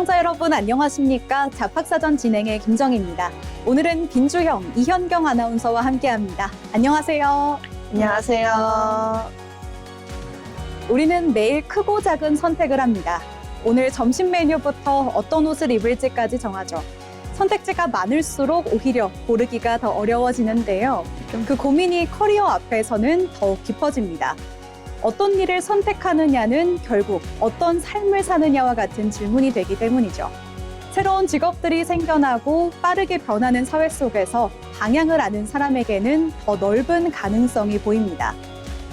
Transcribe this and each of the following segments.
시청자 여러분 안녕하십니까? 잡학사전 진행의 김정희입니다. 오늘은 빈주형, 이현경 아나운서와 함께합니다. 안녕하세요. 안녕하세요. 우리는 매일 크고 작은 선택을 합니다. 오늘 점심 메뉴부터 어떤 옷을 입을지까지 정하죠. 선택지가 많을수록 오히려 고르기가 더 어려워지는데요. 그 고민이 커리어 앞에서는 더욱 깊어집니다. 어떤 일을 선택하느냐는 결국 어떤 삶을 사느냐와 같은 질문이 되기 때문이죠. 새로운 직업들이 생겨나고 빠르게 변하는 사회 속에서 방향을 아는 사람에게는 더 넓은 가능성이 보입니다.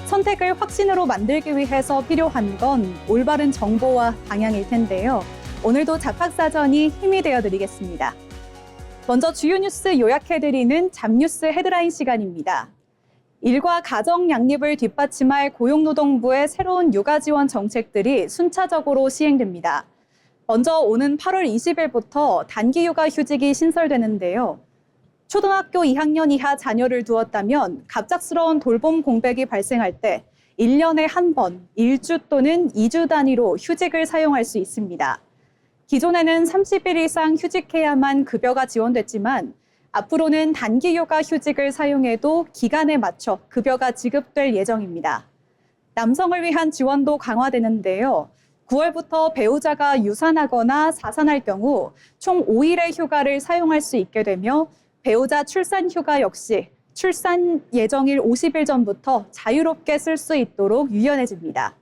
선택을 확신으로 만들기 위해서 필요한 건 올바른 정보와 방향일 텐데요. 오늘도 잡학사전이 힘이 되어드리겠습니다. 먼저 주요 뉴스 요약해드리는 잡뉴스 헤드라인 시간입니다. 일과 가정 양립을 뒷받침할 고용노동부의 새로운 육아 지원 정책들이 순차적으로 시행됩니다. 먼저 오는 8월 20일부터 단기 육아 휴직이 신설되는데요. 초등학교 2학년 이하 자녀를 두었다면 갑작스러운 돌봄 공백이 발생할 때 1년에 한 번 1주 또는 2주 단위로 휴직을 사용할 수 있습니다. 기존에는 30일 이상 휴직해야만 급여가 지원됐지만 앞으로는 단기 육아 휴직을 사용해도 기간에 맞춰 급여가 지급될 예정입니다. 남성을 위한 지원도 강화되는데요. 9월부터 배우자가 유산하거나 사산할 경우 총 5일의 휴가를 사용할 수 있게 되며 배우자 출산 휴가 역시 출산 예정일 50일 전부터 자유롭게 쓸 수 있도록 유연해집니다.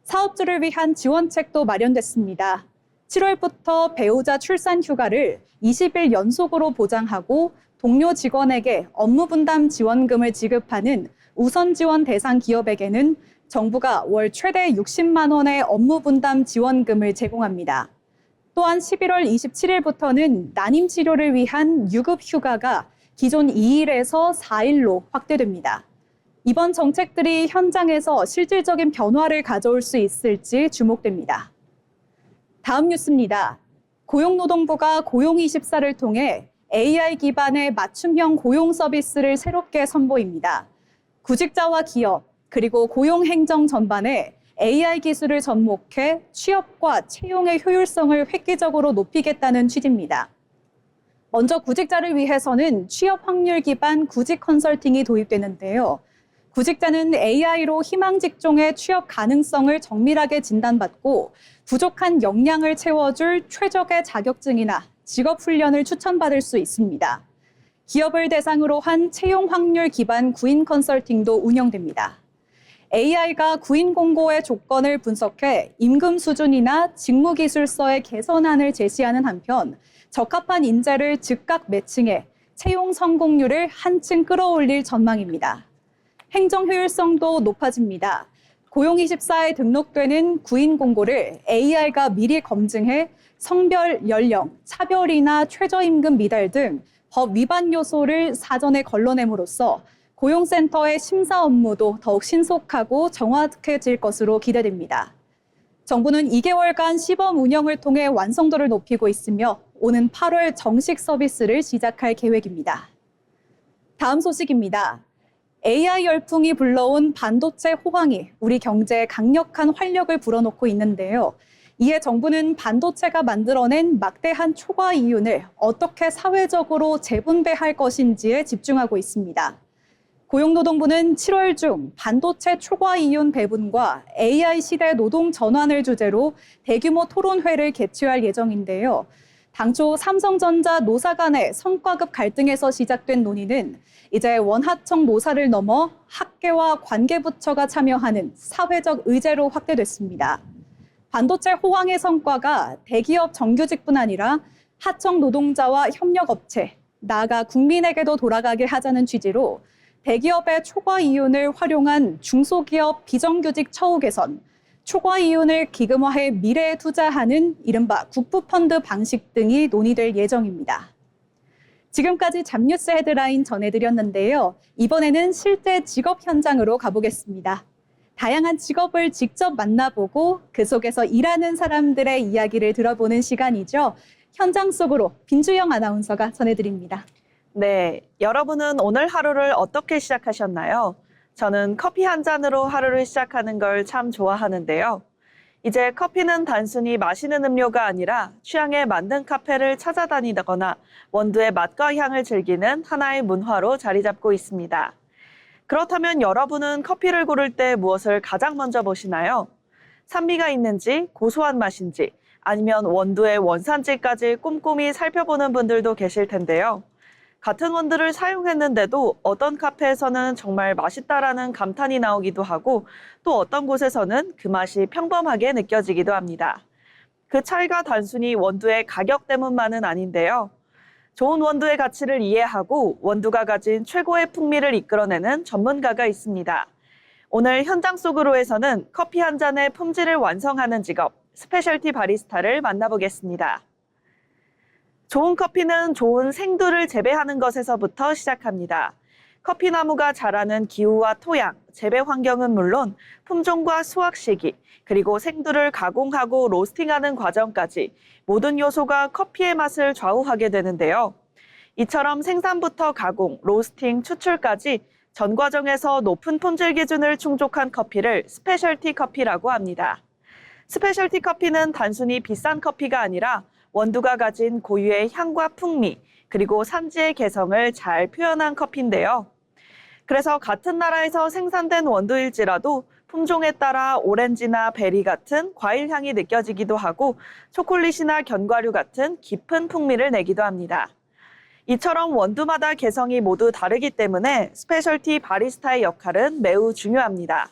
사업주를 위한 지원책도 마련됐습니다. 7월부터 배우자 출산 휴가를 20일 연속으로 보장하고 동료 직원에게 업무 분담 지원금을 지급하는 우선 지원 대상 기업에게는 정부가 월 최대 60만 원의 업무 분담 지원금을 제공합니다. 또한 11월 27일부터는 난임 치료를 위한 유급 휴가가 기존 2일에서 4일로 확대됩니다. 이번 정책들이 현장에서 실질적인 변화를 가져올 수 있을지 주목됩니다. 다음 뉴스입니다. 고용노동부가 고용24를 통해 AI 기반의 맞춤형 고용 서비스를 새롭게 선보입니다. 구직자와 기업, 그리고 고용 행정 전반에 AI 기술을 접목해 취업과 채용의 효율성을 획기적으로 높이겠다는 취지입니다. 먼저 구직자를 위해서는 취업 확률 기반 구직 컨설팅이 도입되는데요. 구직자는 AI로 희망 직종의 취업 가능성을 정밀하게 진단받고 부족한 역량을 채워줄 최적의 자격증이나 직업 훈련을 추천받을 수 있습니다. 기업을 대상으로 한 채용 확률 기반 구인 컨설팅도 운영됩니다. AI가 구인 공고의 조건을 분석해 임금 수준이나 직무 기술서의 개선안을 제시하는 한편 적합한 인재를 즉각 매칭해 채용 성공률을 한층 끌어올릴 전망입니다. 행정 효율성도 높아집니다. 고용24에 등록되는 구인 공고를 AI가 미리 검증해 성별, 연령, 차별이나 최저임금 미달 등 법 위반 요소를 사전에 걸러냄으로써 고용센터의 심사 업무도 더욱 신속하고 정확해질 것으로 기대됩니다. 정부는 2개월간 시범 운영을 통해 완성도를 높이고 있으며 오는 8월 정식 서비스를 시작할 계획입니다. 다음 소식입니다. AI 열풍이 불러온 반도체 호황이 우리 경제에 강력한 활력을 불어넣고 있는데요. 이에 정부는 반도체가 만들어낸 막대한 초과 이윤을 어떻게 사회적으로 재분배할 것인지에 집중하고 있습니다. 고용노동부는 7월 중 반도체 초과 이윤 배분과 AI 시대 노동 전환을 주제로 대규모 토론회를 개최할 예정인데요. 당초 삼성전자 노사 간의 성과급 갈등에서 시작된 논의는 이제 원하청 노사를 넘어 학계와 관계부처가 참여하는 사회적 의제로 확대됐습니다. 반도체 호황의 성과가 대기업 정규직뿐 아니라 하청 노동자와 협력업체, 나아가 국민에게도 돌아가게 하자는 취지로 대기업의 초과 이윤을 활용한 중소기업 비정규직 처우 개선, 초과 이윤을 기금화해 미래에 투자하는 이른바 국부펀드 방식 등이 논의될 예정입니다. 지금까지 잡뉴스 헤드라인 전해드렸는데요. 이번에는 실제 직업 현장으로 가보겠습니다. 다양한 직업을 직접 만나보고 그 속에서 일하는 사람들의 이야기를 들어보는 시간이죠. 현장 속으로 빈주영 아나운서가 전해드립니다. 네, 여러분은 오늘 하루를 어떻게 시작하셨나요? 저는 커피 한 잔으로 하루를 시작하는 걸 참 좋아하는데요. 이제 커피는 단순히 마시는 음료가 아니라 취향에 맞는 카페를 찾아다니거나 원두의 맛과 향을 즐기는 하나의 문화로 자리 잡고 있습니다. 그렇다면 여러분은 커피를 고를 때 무엇을 가장 먼저 보시나요? 산미가 있는지, 고소한 맛인지, 아니면 원두의 원산지까지 꼼꼼히 살펴보는 분들도 계실 텐데요. 같은 원두를 사용했는데도 어떤 카페에서는 정말 맛있다라는 감탄이 나오기도 하고 또 어떤 곳에서는 그 맛이 평범하게 느껴지기도 합니다. 그 차이가 단순히 원두의 가격 때문만은 아닌데요. 좋은 원두의 가치를 이해하고 원두가 가진 최고의 풍미를 이끌어내는 전문가가 있습니다. 오늘 현장 속으로에서는 커피 한 잔의 품질을 완성하는 직업, 스페셜티 바리스타를 만나보겠습니다. 좋은 커피는 좋은 생두를 재배하는 것에서부터 시작합니다. 커피 나무가 자라는 기후와 토양, 재배 환경은 물론 품종과 수확 시기, 그리고 생두를 가공하고 로스팅하는 과정까지 모든 요소가 커피의 맛을 좌우하게 되는데요. 이처럼 생산부터 가공, 로스팅, 추출까지 전 과정에서 높은 품질 기준을 충족한 커피를 스페셜티 커피라고 합니다. 스페셜티 커피는 단순히 비싼 커피가 아니라 원두가 가진 고유의 향과 풍미, 그리고 산지의 개성을 잘 표현한 커피인데요. 그래서 같은 나라에서 생산된 원두일지라도 품종에 따라 오렌지나 베리 같은 과일 향이 느껴지기도 하고 초콜릿이나 견과류 같은 깊은 풍미를 내기도 합니다. 이처럼 원두마다 개성이 모두 다르기 때문에 스페셜티 바리스타의 역할은 매우 중요합니다.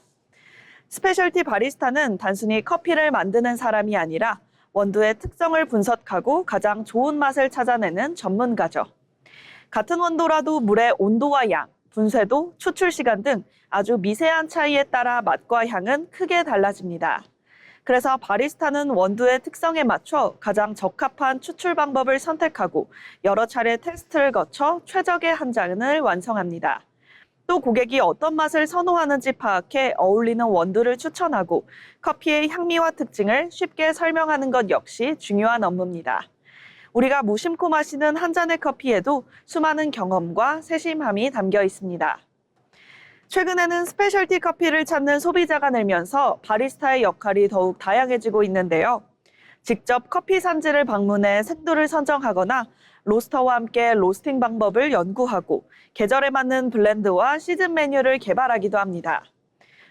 스페셜티 바리스타는 단순히 커피를 만드는 사람이 아니라 원두의 특성을 분석하고 가장 좋은 맛을 찾아내는 전문가죠. 같은 원두라도 물의 온도와 양, 분쇄도, 추출 시간 등 아주 미세한 차이에 따라 맛과 향은 크게 달라집니다. 그래서 바리스타는 원두의 특성에 맞춰 가장 적합한 추출 방법을 선택하고 여러 차례 테스트를 거쳐 최적의 한 잔을 완성합니다. 또 고객이 어떤 맛을 선호하는지 파악해 어울리는 원두를 추천하고 커피의 향미와 특징을 쉽게 설명하는 것 역시 중요한 업무입니다. 우리가 무심코 마시는 한 잔의 커피에도 수많은 경험과 세심함이 담겨 있습니다. 최근에는 스페셜티 커피를 찾는 소비자가 늘면서 바리스타의 역할이 더욱 다양해지고 있는데요. 직접 커피 산지를 방문해 생두를 선정하거나 로스터와 함께 로스팅 방법을 연구하고 계절에 맞는 블렌드와 시즌 메뉴를 개발하기도 합니다.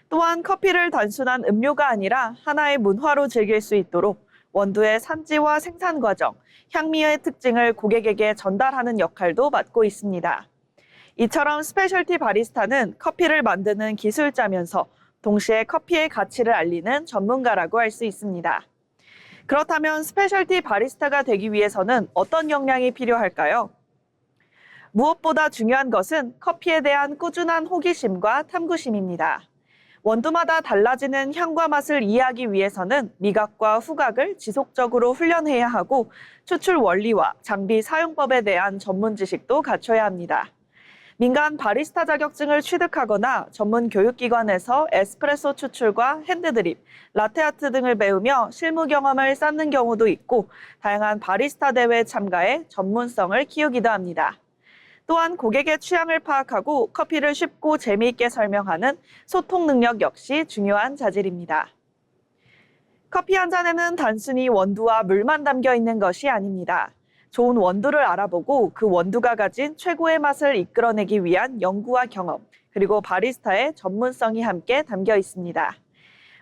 또한 커피를 단순한 음료가 아니라 하나의 문화로 즐길 수 있도록 원두의 산지와 생산 과정, 향미의 특징을 고객에게 전달하는 역할도 맡고 있습니다. 이처럼 스페셜티 바리스타는 커피를 만드는 기술자면서 동시에 커피의 가치를 알리는 전문가라고 할 수 있습니다. 그렇다면 스페셜티 바리스타가 되기 위해서는 어떤 역량이 필요할까요? 무엇보다 중요한 것은 커피에 대한 꾸준한 호기심과 탐구심입니다. 원두마다 달라지는 향과 맛을 이해하기 위해서는 미각과 후각을 지속적으로 훈련해야 하고 추출 원리와 장비 사용법에 대한 전문 지식도 갖춰야 합니다. 민간 바리스타 자격증을 취득하거나 전문 교육기관에서 에스프레소 추출과 핸드드립, 라테아트 등을 배우며 실무 경험을 쌓는 경우도 있고 다양한 바리스타 대회에 참가해 전문성을 키우기도 합니다. 또한 고객의 취향을 파악하고 커피를 쉽고 재미있게 설명하는 소통 능력 역시 중요한 자질입니다. 커피 한 잔에는 단순히 원두와 물만 담겨 있는 것이 아닙니다. 좋은 원두를 알아보고 그 원두가 가진 최고의 맛을 이끌어내기 위한 연구와 경험, 그리고 바리스타의 전문성이 함께 담겨 있습니다.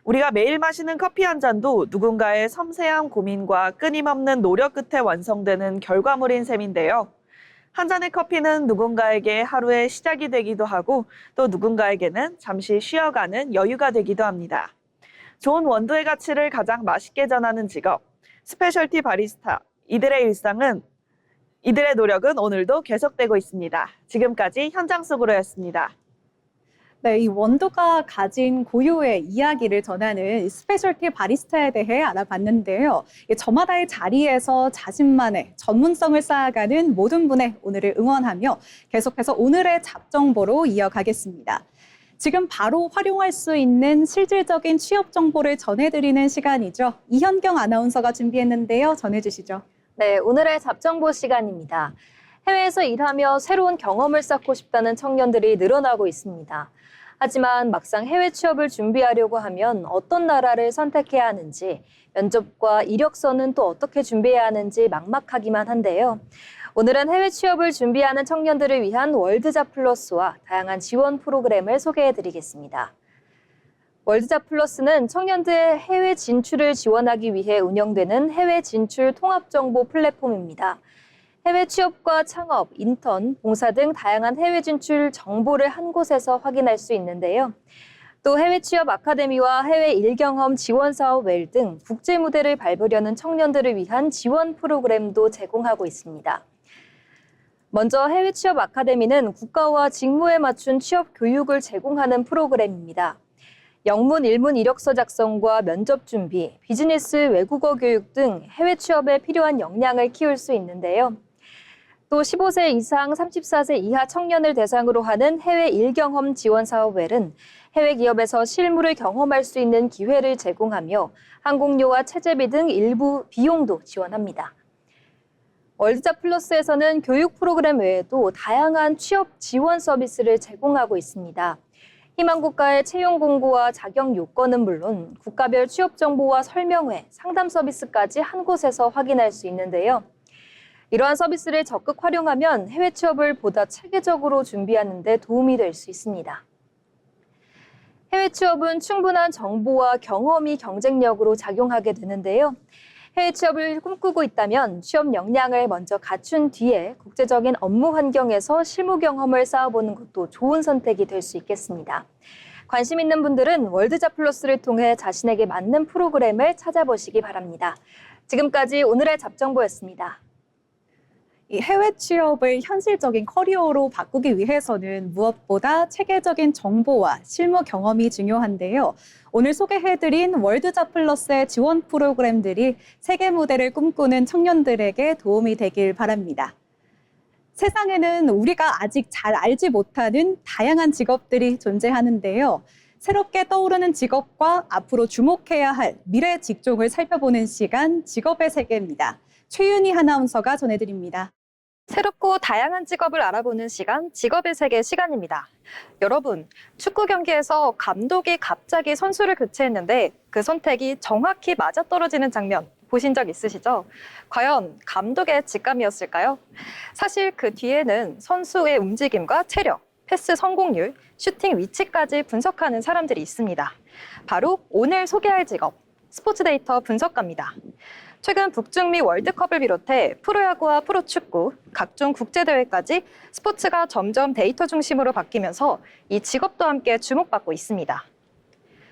우리가 매일 마시는 커피 한 잔도 누군가의 섬세한 고민과 끊임없는 노력 끝에 완성되는 결과물인 셈인데요. 한 잔의 커피는 누군가에게 하루의 시작이 되기도 하고 또 누군가에게는 잠시 쉬어가는 여유가 되기도 합니다. 좋은 원두의 가치를 가장 맛있게 전하는 직업, 스페셜티 바리스타. 이들의 노력은 오늘도 계속되고 있습니다. 지금까지 현장 속으로였습니다. 네, 이 원두가 가진 고유의 이야기를 전하는 스페셜티 바리스타에 대해 알아봤는데요. 저마다의 자리에서 자신만의 전문성을 쌓아가는 모든 분의 오늘을 응원하며 계속해서 오늘의 잡정보로 이어가겠습니다. 지금 바로 활용할 수 있는 실질적인 취업 정보를 전해드리는 시간이죠. 이현경 아나운서가 준비했는데요. 전해주시죠. 네, 오늘의 잡정보 시간입니다. 해외에서 일하며 새로운 경험을 쌓고 싶다는 청년들이 늘어나고 있습니다. 하지만 막상 해외 취업을 준비하려고 하면 어떤 나라를 선택해야 하는지, 면접과 이력서는 또 어떻게 준비해야 하는지 막막하기만 한데요. 오늘은 해외 취업을 준비하는 청년들을 위한 월드잡 플러스와 다양한 지원 프로그램을 소개해드리겠습니다. 월드잡 플러스는 청년들의 해외 진출을 지원하기 위해 운영되는 해외 진출 통합 정보 플랫폼입니다. 해외 취업과 창업, 인턴, 봉사 등 다양한 해외 진출 정보를 한 곳에서 확인할 수 있는데요. 또 해외 취업 아카데미와 해외 일경험 지원 사업 웰 등 국제 무대를 밟으려는 청년들을 위한 지원 프로그램도 제공하고 있습니다. 먼저 해외 취업 아카데미는 국가와 직무에 맞춘 취업 교육을 제공하는 프로그램입니다. 영문, 일문 이력서 작성과 면접 준비, 비즈니스 외국어 교육 등 해외 취업에 필요한 역량을 키울 수 있는데요. 또 15세 이상 34세 이하 청년을 대상으로 하는 해외 일경험 지원 사업 웰은 해외 기업에서 실무를 경험할 수 있는 기회를 제공하며 항공료와 체재비 등 일부 비용도 지원합니다. 월드잡 플러스에서는 교육 프로그램 외에도 다양한 취업 지원 서비스를 제공하고 있습니다. 희망 국가의 채용 공고와 자격 요건은 물론 국가별 취업 정보와 설명회, 상담 서비스까지 한 곳에서 확인할 수 있는데요. 이러한 서비스를 적극 활용하면 해외 취업을 보다 체계적으로 준비하는 데 도움이 될 수 있습니다. 해외 취업은 충분한 정보와 경험이 경쟁력으로 작용하게 되는데요. 해외 취업을 꿈꾸고 있다면 취업 역량을 먼저 갖춘 뒤에 국제적인 업무 환경에서 실무 경험을 쌓아보는 것도 좋은 선택이 될 수 있겠습니다. 관심 있는 분들은 월드잡 플러스를 통해 자신에게 맞는 프로그램을 찾아보시기 바랍니다. 지금까지 오늘의 잡정보였습니다. 이 해외 취업을 현실적인 커리어로 바꾸기 위해서는 무엇보다 체계적인 정보와 실무 경험이 중요한데요. 오늘 소개해드린 월드잡 플러스의 지원 프로그램들이 세계 무대를 꿈꾸는 청년들에게 도움이 되길 바랍니다. 세상에는 우리가 아직 잘 알지 못하는 다양한 직업들이 존재하는데요. 새롭게 떠오르는 직업과 앞으로 주목해야 할 미래 직종을 살펴보는 시간, 직업의 세계입니다. 최윤희 아나운서가 전해드립니다. 새롭고 다양한 직업을 알아보는 시간, 직업의 세계 시간입니다. 여러분, 축구 경기에서 감독이 갑자기 선수를 교체했는데 그 선택이 정확히 맞아떨어지는 장면 보신 적 있으시죠? 과연 감독의 직감이었을까요? 사실 그 뒤에는 선수의 움직임과 체력, 패스 성공률, 슈팅 위치까지 분석하는 사람들이 있습니다. 바로 오늘 소개할 직업, 스포츠 데이터 분석가입니다. 최근 북중미 월드컵을 비롯해 프로야구와 프로축구, 각종 국제대회까지 스포츠가 점점 데이터 중심으로 바뀌면서 이 직업도 함께 주목받고 있습니다.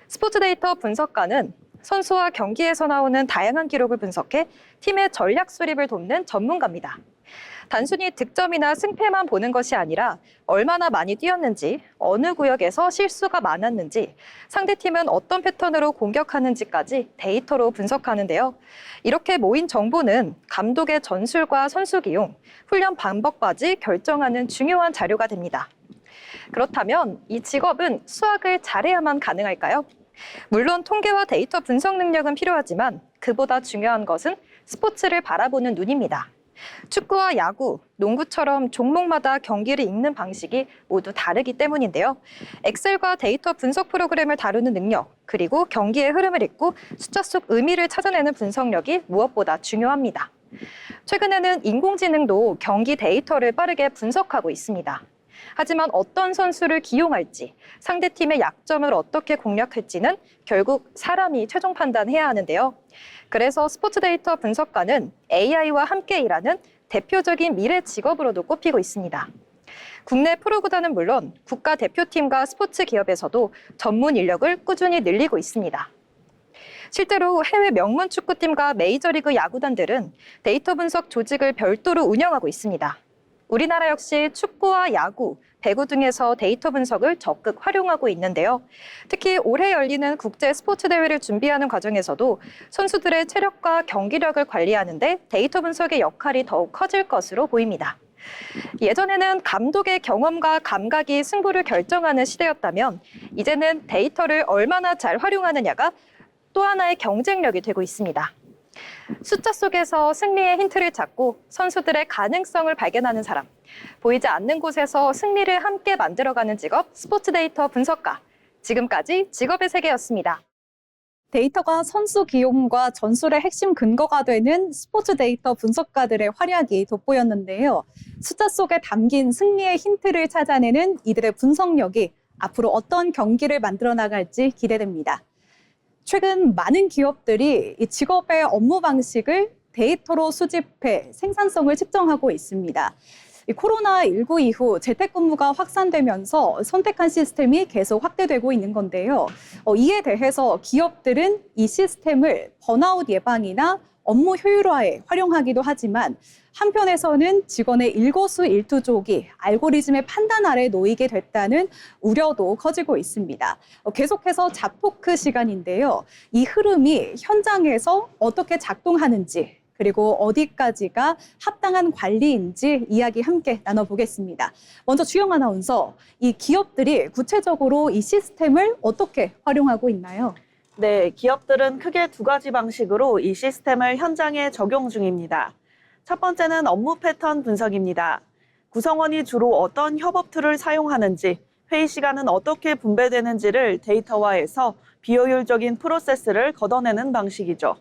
스포츠 데이터 분석가는 선수와 경기에서 나오는 다양한 기록을 분석해 팀의 전략 수립을 돕는 전문가입니다. 단순히 득점이나 승패만 보는 것이 아니라 얼마나 많이 뛰었는지, 어느 구역에서 실수가 많았는지, 상대팀은 어떤 패턴으로 공격하는지까지 데이터로 분석하는데요. 이렇게 모인 정보는 감독의 전술과 선수 기용, 훈련 방법까지 결정하는 중요한 자료가 됩니다. 그렇다면 이 직업은 수학을 잘해야만 가능할까요? 물론 통계와 데이터 분석 능력은 필요하지만 그보다 중요한 것은 스포츠를 바라보는 눈입니다. 축구와 야구, 농구처럼 종목마다 경기를 읽는 방식이 모두 다르기 때문인데요. 엑셀과 데이터 분석 프로그램을 다루는 능력, 그리고 경기의 흐름을 읽고 숫자 속 의미를 찾아내는 분석력이 무엇보다 중요합니다. 최근에는 인공지능도 경기 데이터를 빠르게 분석하고 있습니다. 하지만 어떤 선수를 기용할지, 상대팀의 약점을 어떻게 공략할지는 결국 사람이 최종 판단해야 하는데요. 그래서 스포츠 데이터 분석가는 AI와 함께 일하는 대표적인 미래 직업으로도 꼽히고 있습니다. 국내 프로구단은 물론 국가대표팀과 스포츠 기업에서도 전문 인력을 꾸준히 늘리고 있습니다. 실제로 해외 명문 축구팀과 메이저리그 야구단들은 데이터 분석 조직을 별도로 운영하고 있습니다. 우리나라 역시 축구와 야구, 배구 등에서 데이터 분석을 적극 활용하고 있는데요. 특히 올해 열리는 국제 스포츠 대회를 준비하는 과정에서도 선수들의 체력과 경기력을 관리하는 데 데이터 분석의 역할이 더욱 커질 것으로 보입니다. 예전에는 감독의 경험과 감각이 승부를 결정하는 시대였다면 이제는 데이터를 얼마나 잘 활용하느냐가 또 하나의 경쟁력이 되고 있습니다. 숫자 속에서 승리의 힌트를 찾고 선수들의 가능성을 발견하는 사람. 보이지 않는 곳에서 승리를 함께 만들어가는 직업, 스포츠 데이터 분석가. 지금까지 직업의 세계였습니다. 데이터가 선수 기용과 전술의 핵심 근거가 되는 스포츠 데이터 분석가들의 활약이 돋보였는데요. 숫자 속에 담긴 승리의 힌트를 찾아내는 이들의 분석력이 앞으로 어떤 경기를 만들어 나갈지 기대됩니다. 최근 많은 기업들이 이 직업의 업무 방식을 데이터로 수집해 생산성을 측정하고 있습니다. 이 코로나19 이후 재택근무가 확산되면서 선택한 시스템이 계속 확대되고 있는 건데요. 이에 대해서 기업들은 이 시스템을 번아웃 예방이나 업무 효율화에 활용하기도 하지만 한편에서는 직원의 일거수일투족이 알고리즘의 판단 아래 놓이게 됐다는 우려도 커지고 있습니다. 계속해서 잡토크 시간인데요. 이 흐름이 현장에서 어떻게 작동하는지 그리고 어디까지가 합당한 관리인지 이야기 함께 나눠보겠습니다. 먼저 주영 아나운서, 이 기업들이 구체적으로 이 시스템을 어떻게 활용하고 있나요? 네, 기업들은 크게 두 가지 방식으로 이 시스템을 현장에 적용 중입니다. 첫 번째는 업무 패턴 분석입니다. 구성원이 주로 어떤 협업 툴을 사용하는지, 회의 시간은 어떻게 분배되는지를 데이터화해서 비효율적인 프로세스를 걷어내는 방식이죠.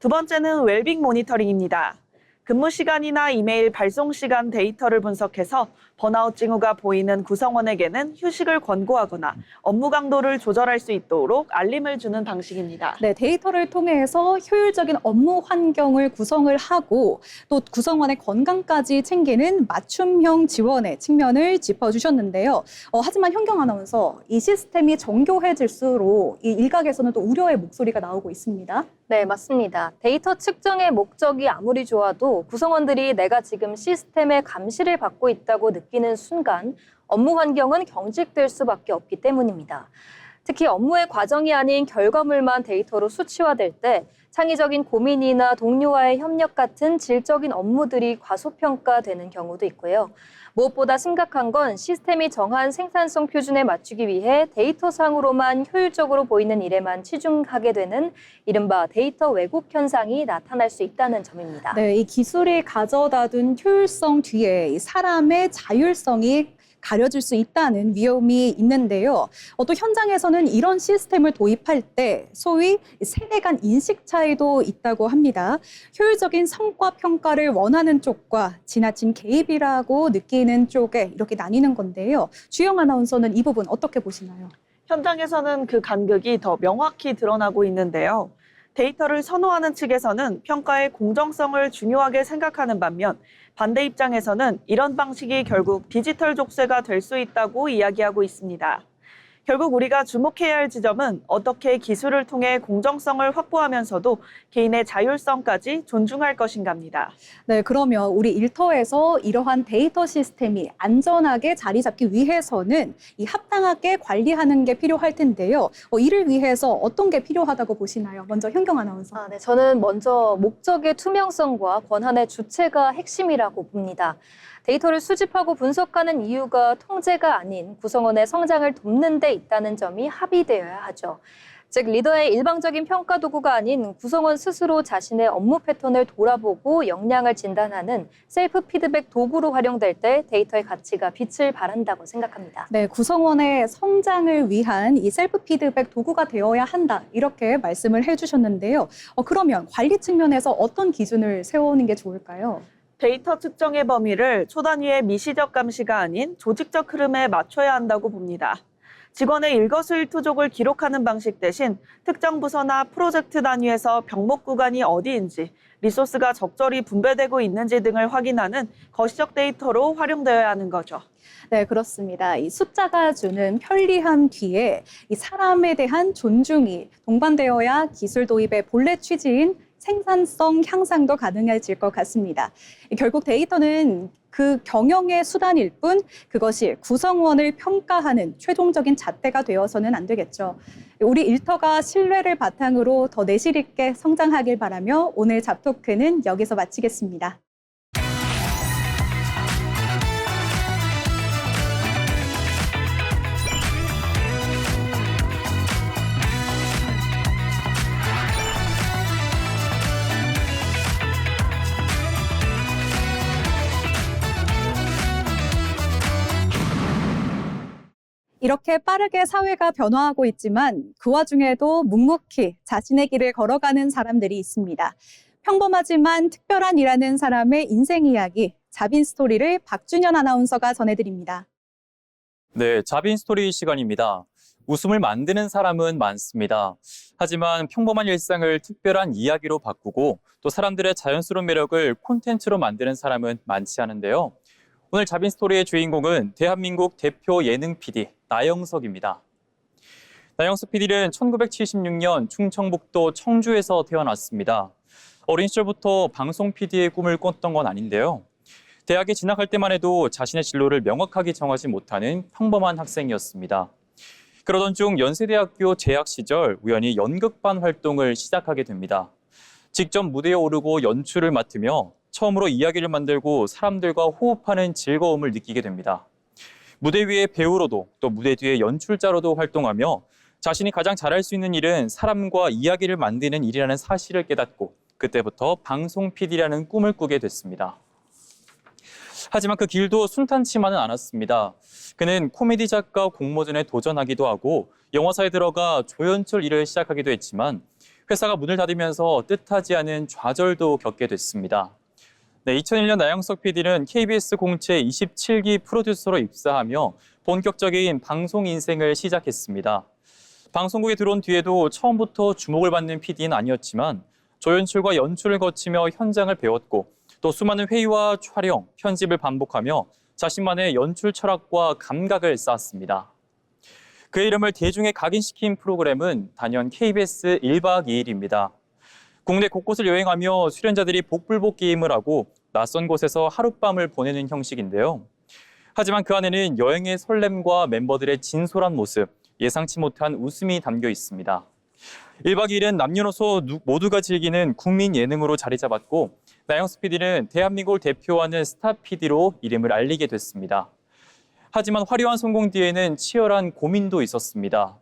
두 번째는 웰빙 모니터링입니다. 근무 시간이나 이메일 발송 시간 데이터를 분석해서 번아웃 징후가 보이는 구성원에게는 휴식을 권고하거나 업무 강도를 조절할 수 있도록 알림을 주는 방식입니다. 네, 데이터를 통해서 효율적인 업무 환경을 구성을 하고 또 구성원의 건강까지 챙기는 맞춤형 지원의 측면을 짚어주셨는데요. 하지만 현경 아나운서, 이 시스템이 정교해질수록 이 일각에서는 또 우려의 목소리가 나오고 있습니다. 네, 맞습니다. 데이터 측정의 목적이 아무리 좋아도 구성원들이 내가 지금 시스템의 감시를 받고 있다고 느끼는 순간 업무 환경은 경직될 수밖에 없기 때문입니다. 특히 업무의 과정이 아닌 결과물만 데이터로 수치화될 때 창의적인 고민이나 동료와의 협력 같은 질적인 업무들이 과소평가되는 경우도 있고요. 무엇보다 심각한 건 시스템이 정한 생산성 표준에 맞추기 위해 데이터상으로만 효율적으로 보이는 일에만 치중하게 되는 이른바 데이터 왜곡 현상이 나타날 수 있다는 점입니다. 네, 이 기술이 가져다 둔 효율성 뒤에 이 사람의 자율성이 가려질 수 있다는 위험이 있는데요. 또 현장에서는 이런 시스템을 도입할 때 소위 세대 간 인식 차이도 있다고 합니다. 효율적인 성과 평가를 원하는 쪽과 지나친 개입이라고 느끼는 쪽에 이렇게 나뉘는 건데요. 주영 아나운서는 이 부분 어떻게 보시나요? 현장에서는 그 간극이 더 명확히 드러나고 있는데요. 데이터를 선호하는 측에서는 평가의 공정성을 중요하게 생각하는 반면 반대 입장에서는 이런 방식이 결국 디지털 족쇄가 될 수 있다고 이야기하고 있습니다. 결국 우리가 주목해야 할 지점은 어떻게 기술을 통해 공정성을 확보하면서도 개인의 자율성까지 존중할 것인가입니다. 네, 그러면 우리 일터에서 이러한 데이터 시스템이 안전하게 자리 잡기 위해서는 이 합당하게 관리하는 게 필요할 텐데요. 이를 위해서 어떤 게 필요하다고 보시나요? 먼저 현경 아나운서. 네, 저는 먼저 목적의 투명성과 권한의 주체가 핵심이라고 봅니다. 데이터를 수집하고 분석하는 이유가 통제가 아닌 구성원의 성장을 돕는 데 있다는 점이 합의되어야 하죠. 즉, 리더의 일방적인 평가 도구가 아닌 구성원 스스로 자신의 업무 패턴을 돌아보고 역량을 진단하는 셀프 피드백 도구로 활용될 때 데이터의 가치가 빛을 발한다고 생각합니다. 네, 구성원의 성장을 위한 이 셀프 피드백 도구가 되어야 한다. 이렇게 말씀을 해주셨는데요. 그러면 관리 측면에서 어떤 기준을 세우는 게 좋을까요? 데이터 측정의 범위를 초단위의 미시적 감시가 아닌 조직적 흐름에 맞춰야 한다고 봅니다. 직원의 일거수일투족을 기록하는 방식 대신 특정 부서나 프로젝트 단위에서 병목 구간이 어디인지, 리소스가 적절히 분배되고 있는지 등을 확인하는 거시적 데이터로 활용되어야 하는 거죠. 네, 그렇습니다. 이 숫자가 주는 편리함 뒤에 이 사람에 대한 존중이 동반되어야 기술 도입의 본래 취지인 생산성 향상도 가능해질 것 같습니다. 결국 데이터는 그 경영의 수단일 뿐 그것이 구성원을 평가하는 최종적인 잣대가 되어서는 안 되겠죠. 우리 일터가 신뢰를 바탕으로 더 내실 있게 성장하길 바라며 오늘 잡토크는 여기서 마치겠습니다. 이렇게 빠르게 사회가 변화하고 있지만 그 와중에도 묵묵히 자신의 길을 걸어가는 사람들이 있습니다. 평범하지만 특별한 일하는 사람의 인생 이야기, 자빈 스토리를 박준현 아나운서가 전해드립니다. 네, 자빈 스토리 시간입니다. 웃음을 만드는 사람은 많습니다. 하지만 평범한 일상을 특별한 이야기로 바꾸고 또 사람들의 자연스러운 매력을 콘텐츠로 만드는 사람은 많지 않은데요. 오늘 자빈 스토리의 주인공은 대한민국 대표 예능 PD 나영석입니다. 나영석 PD는 1976년 충청북도 청주에서 태어났습니다. 어린 시절부터 방송 PD의 꿈을 꿨던 건 아닌데요. 대학에 진학할 때만 해도 자신의 진로를 명확하게 정하지 못하는 평범한 학생이었습니다. 그러던 중 연세대학교 재학 시절 우연히 연극반 활동을 시작하게 됩니다. 직접 무대에 오르고 연출을 맡으며 처음으로 이야기를 만들고 사람들과 호흡하는 즐거움을 느끼게 됩니다. 무대 위의 배우로도 또 무대 뒤의 연출자로도 활동하며 자신이 가장 잘할 수 있는 일은 사람과 이야기를 만드는 일이라는 사실을 깨닫고 그때부터 방송 PD라는 꿈을 꾸게 됐습니다. 하지만 그 길도 순탄치만은 않았습니다. 그는 코미디 작가 공모전에 도전하기도 하고 영화사에 들어가 조연출 일을 시작하기도 했지만 회사가 문을 닫으면서 뜻하지 않은 좌절도 겪게 됐습니다. 네, 2001년 나영석 PD는 KBS 공채 27기 프로듀서로 입사하며 본격적인 방송 인생을 시작했습니다. 방송국에 들어온 뒤에도 처음부터 주목을 받는 PD는 아니었지만 조연출과 연출을 거치며 현장을 배웠고 또 수많은 회의와 촬영, 편집을 반복하며 자신만의 연출 철학과 감각을 쌓았습니다. 그의 이름을 대중에 각인시킨 프로그램은 단연 KBS 1박 2일입니다. 국내 곳곳을 여행하며 출연자들이 복불복 게임을 하고 낯선 곳에서 하룻밤을 보내는 형식인데요. 하지만 그 안에는 여행의 설렘과 멤버들의 진솔한 모습, 예상치 못한 웃음이 담겨 있습니다. 1박 2일은 남녀노소 모두가 즐기는 국민 예능으로 자리 잡았고 나영석 PD는 대한민국을 대표하는 스타 PD로 이름을 알리게 됐습니다. 하지만 화려한 성공 뒤에는 치열한 고민도 있었습니다.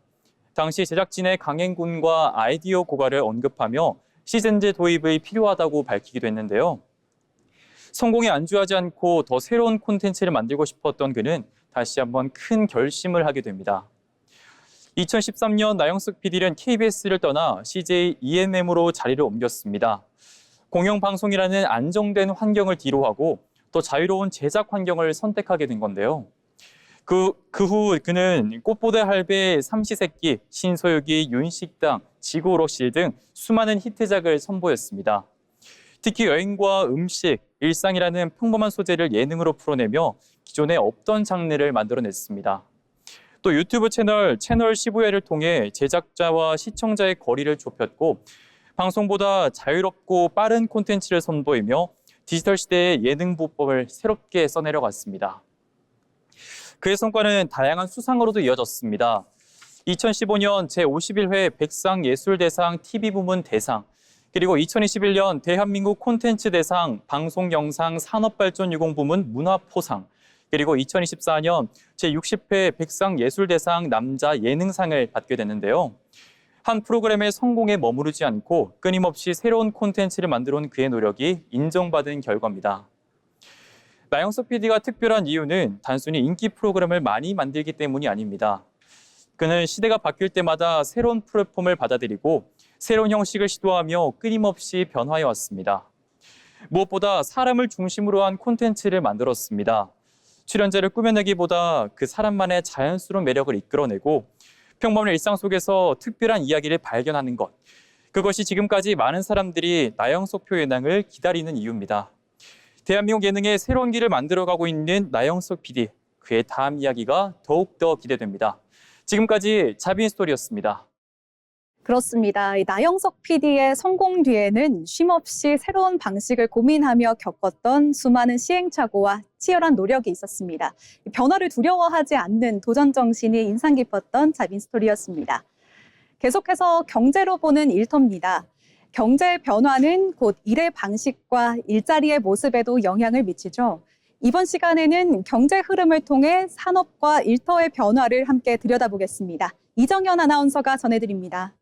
당시 제작진의 강행군과 아이디어 고갈을 언급하며 시즌제 도입이 필요하다고 밝히기도 했는데요. 성공에 안주하지 않고 더 새로운 콘텐츠를 만들고 싶었던 그는 다시 한번 큰 결심을 하게 됩니다. 2013년 나영석 PD는 KBS를 떠나 CJ EMM으로 자리를 옮겼습니다. 공영방송이라는 안정된 환경을 뒤로하고 또 자유로운 제작 환경을 선택하게 된 건데요. 그 후 그는 꽃보다 할배, 삼시세끼, 신서유기, 윤식당, 지구오락실 등 수많은 히트작을 선보였습니다. 특히 여행과 음식, 일상이라는 평범한 소재를 예능으로 풀어내며 기존에 없던 장르를 만들어냈습니다. 또 유튜브 채널 15회를 통해 제작자와 시청자의 거리를 좁혔고 방송보다 자유롭고 빠른 콘텐츠를 선보이며 디지털 시대의 예능 보법을 새롭게 써내려갔습니다. 그의 성과는 다양한 수상으로도 이어졌습니다. 2015년 제51회 백상예술대상 TV부문 대상, 그리고 2021년 대한민국 콘텐츠 대상 방송영상 산업발전유공 부문 문화포상, 그리고 2024년 제60회 백상예술대상 남자 예능상을 받게 됐는데요. 한 프로그램의 성공에 머무르지 않고 끊임없이 새로운 콘텐츠를 만들어 온 그의 노력이 인정받은 결과입니다. 나영석 PD가 특별한 이유는 단순히 인기 프로그램을 많이 만들기 때문이 아닙니다. 그는 시대가 바뀔 때마다 새로운 플랫폼을 받아들이고 새로운 형식을 시도하며 끊임없이 변화해 왔습니다. 무엇보다 사람을 중심으로 한 콘텐츠를 만들었습니다. 출연자를 꾸며내기보다 그 사람만의 자연스러운 매력을 이끌어내고 평범한 일상 속에서 특별한 이야기를 발견하는 것. 그것이 지금까지 많은 사람들이 나영석표 예능을 기다리는 이유입니다. 대한민국 예능의 새로운 길을 만들어가고 있는 나영석 PD. 그의 다음 이야기가 더욱더 기대됩니다. 지금까지 자빈 스토리였습니다. 그렇습니다. 이 나영석 PD의 성공 뒤에는 쉼없이 새로운 방식을 고민하며 겪었던 수많은 시행착오와 치열한 노력이 있었습니다. 변화를 두려워하지 않는 도전 정신이 인상 깊었던 자빈 스토리였습니다. 계속해서 경제로 보는 일터입니다. 경제의 변화는 곧 일의 방식과 일자리의 모습에도 영향을 미치죠. 이번 시간에는 경제 흐름을 통해 산업과 일터의 변화를 함께 들여다보겠습니다. 이정현 아나운서가 전해드립니다.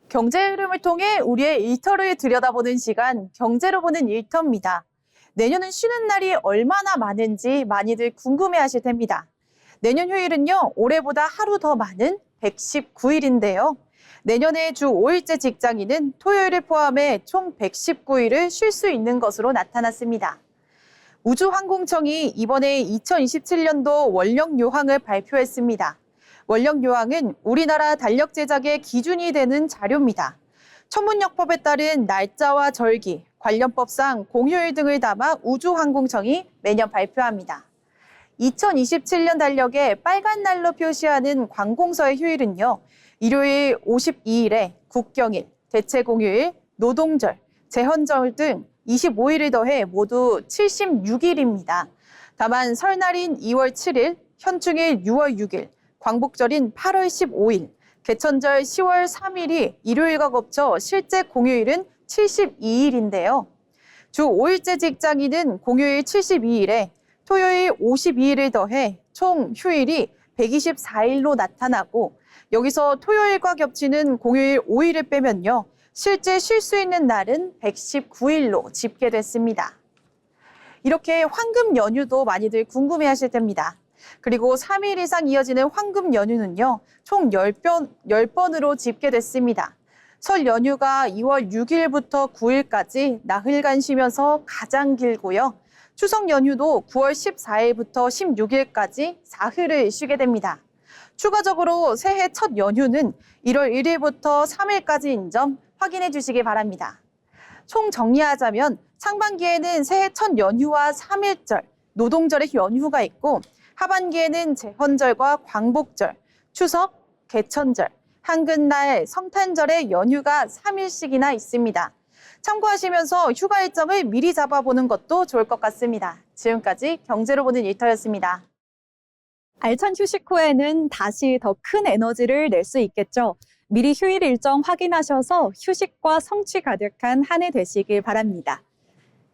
경제 흐름을 통해 우리의 일터를 들여다보는 시간, 경제로 보는 일터입니다. 내년은 쉬는 날이 얼마나 많은지 많이들 궁금해하실 텐니다. 내년 휴일은요, 올해보다 하루 더 많은 119일인데요. 내년에 주 5일제 직장인은 토요일을 포함해 총 119일을 쉴 수 있는 것으로 나타났습니다. 우주항공청이 이번에 2027년도 원령 요항을 발표했습니다. 원령 요항은 우리나라 달력 제작의 기준이 되는 자료입니다. 천문역법에 따른 날짜와 절기, 관련법상 공휴일 등을 담아 우주항공청이 매년 발표합니다. 2027년 달력에 빨간 날로 표시하는 관공서의 휴일은요, 일요일 52일에 국경일, 대체공휴일, 노동절, 제헌절 등 25일을 더해 모두 76일입니다. 다만 설날인 2월 7일, 현충일 6월 6일, 광복절인 8월 15일, 개천절 10월 3일이 일요일과 겹쳐 실제 공휴일은 72일인데요. 주 5일제 직장인은 공휴일 72일에 토요일 52일을 더해 총 휴일이 124일로 나타나고 여기서 토요일과 겹치는 공휴일 5일을 빼면요. 실제 쉴 수 있는 날은 119일로 집계됐습니다. 이렇게 황금 연휴도 많이들 궁금해하실 텐니다. 그리고 3일 이상 이어지는 황금 연휴는요. 총 10번으로 집계됐습니다. 설 연휴가 2월 6일부터 9일까지 나흘간 쉬면서 가장 길고요. 추석 연휴도 9월 14일부터 16일까지 사흘을 쉬게 됩니다. 추가적으로 새해 첫 연휴는 1월 1일부터 3일까지인 점 확인해 주시기 바랍니다. 총 정리하자면 상반기에는 새해 첫 연휴와 3일절, 노동절의 연휴가 있고 하반기에는 제헌절과 광복절, 추석, 개천절, 한글날, 성탄절의 연휴가 3일씩이나 있습니다. 참고하시면서 휴가 일정을 미리 잡아보는 것도 좋을 것 같습니다. 지금까지 경제로 보는 일터였습니다. 알찬 휴식 후에는 다시 더 큰 에너지를 낼 수 있겠죠. 미리 휴일 일정 확인하셔서 휴식과 성취 가득한 한 해 되시길 바랍니다.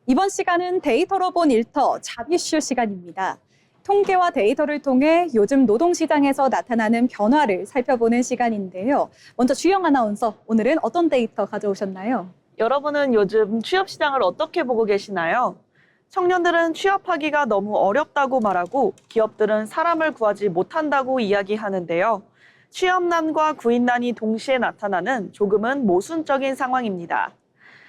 이번 시간은 데이터로 본 일터 잡이슈 시간입니다. 통계와 데이터를 통해 요즘 노동시장에서 나타나는 변화를 살펴보는 시간인데요. 먼저 주영 아나운서, 오늘은 어떤 데이터 가져오셨나요? 여러분은 요즘 취업 시장을 어떻게 보고 계시나요? 청년들은 취업하기가 너무 어렵다고 말하고 기업들은 사람을 구하지 못한다고 이야기하는데요. 취업난과 구인난이 동시에 나타나는 조금은 모순적인 상황입니다.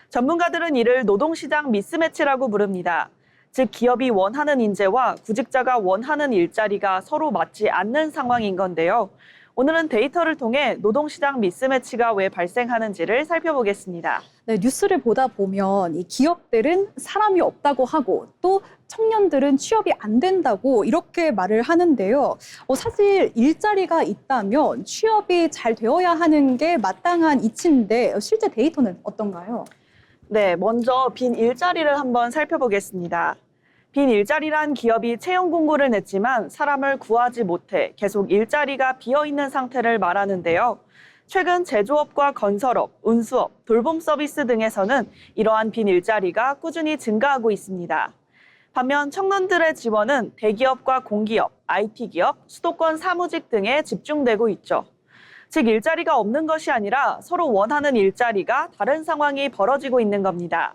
전문가들은 이를 노동시장 미스매치라고 부릅니다. 즉 기업이 원하는 인재와 구직자가 원하는 일자리가 서로 맞지 않는 상황인 건데요. 오늘은 데이터를 통해 노동시장 미스매치가 왜 발생하는지를 살펴보겠습니다. 네, 뉴스를 보다 보면 이 기업들은 사람이 없다고 하고 또 청년들은 취업이 안 된다고 이렇게 말을 하는데요. 사실 일자리가 있다면 취업이 잘 되어야 하는 게 마땅한 이치인데 실제 데이터는 어떤가요? 네, 먼저 빈 일자리를 한번 살펴보겠습니다. 빈 일자리란 기업이 채용 공고를 냈지만 사람을 구하지 못해 계속 일자리가 비어있는 상태를 말하는데요. 최근 제조업과 건설업, 운수업, 돌봄 서비스 등에서는 이러한 빈 일자리가 꾸준히 증가하고 있습니다. 반면 청년들의 지원은 대기업과 공기업, IT기업, 수도권 사무직 등에 집중되고 있죠. 즉 일자리가 없는 것이 아니라 서로 원하는 일자리가 다른 상황이 벌어지고 있는 겁니다.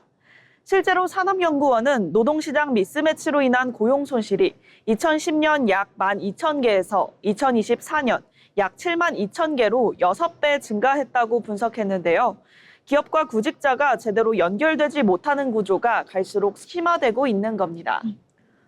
실제로 산업연구원은 노동시장 미스매치로 인한 고용 손실이 2010년 약 12,000개에서 2024년 약 72,000개로 6배 증가했다고 분석했는데요. 기업과 구직자가 제대로 연결되지 못하는 구조가 갈수록 심화되고 있는 겁니다.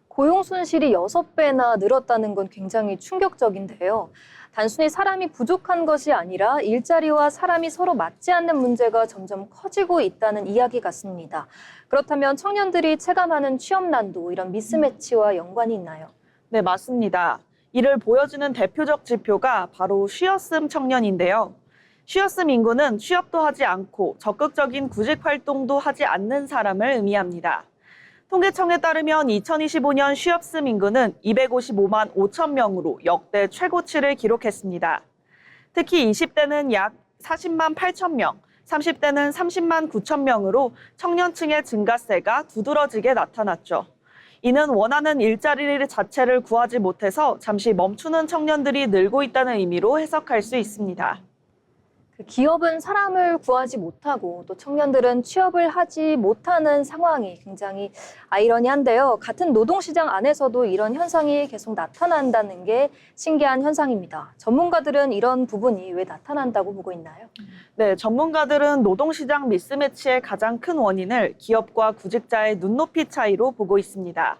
고용 손실이 6배나 늘었다는 건 굉장히 충격적인데요. 단순히 사람이 부족한 것이 아니라 일자리와 사람이 서로 맞지 않는 문제가 점점 커지고 있다는 이야기 같습니다. 그렇다면 청년들이 체감하는 취업난도 이런 미스매치와 연관이 있나요? 네, 맞습니다. 이를 보여주는 대표적 지표가 바로 쉬었음 청년인데요. 쉬었음 인구는 취업도 하지 않고 적극적인 구직 활동도 하지 않는 사람을 의미합니다. 통계청에 따르면 2025년 쉬었음 인구는 255만 5천 명으로 역대 최고치를 기록했습니다. 특히 20대는 약 40만 8천 명, 30대는 30만 9천 명으로 청년층의 증가세가 두드러지게 나타났죠. 이는 원하는 일자리 자체를 구하지 못해서 잠시 멈추는 청년들이 늘고 있다는 의미로 해석할 수 있습니다. 기업은 사람을 구하지 못하고 또 청년들은 취업을 하지 못하는 상황이 굉장히 아이러니한데요. 같은 노동시장 안에서도 이런 현상이 계속 나타난다는 게 신기한 현상입니다. 전문가들은 이런 부분이 왜 나타난다고 보고 있나요? 네, 전문가들은 노동시장 미스매치의 가장 큰 원인을 기업과 구직자의 눈높이 차이로 보고 있습니다.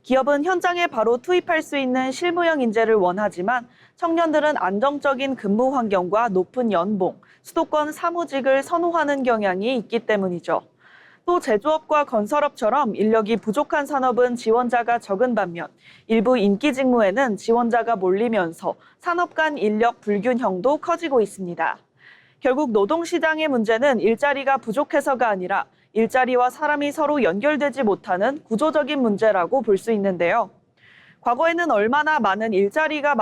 기업은 현장에 바로 투입할 수 있는 실무형 인재를 원하지만 청년들은 안정적인 근무 환경과 높은 연봉, 수도권 사무직을 선호하는 경향이 있기 때문이죠. 또 제조업과 건설업처럼 인력이 부족한 산업은 지원자가 적은 반면 일부 인기 직무에는 지원자가 몰리면서 산업 간 인력 불균형도 커지고 있습니다. 결국 노동시장의 문제는 일자리가 부족해서가 아니라 일자리와 사람이 서로 연결되지 못하는 구조적인 문제라고 볼 수 있는데요. 과거에는 얼마나 많은 일자리가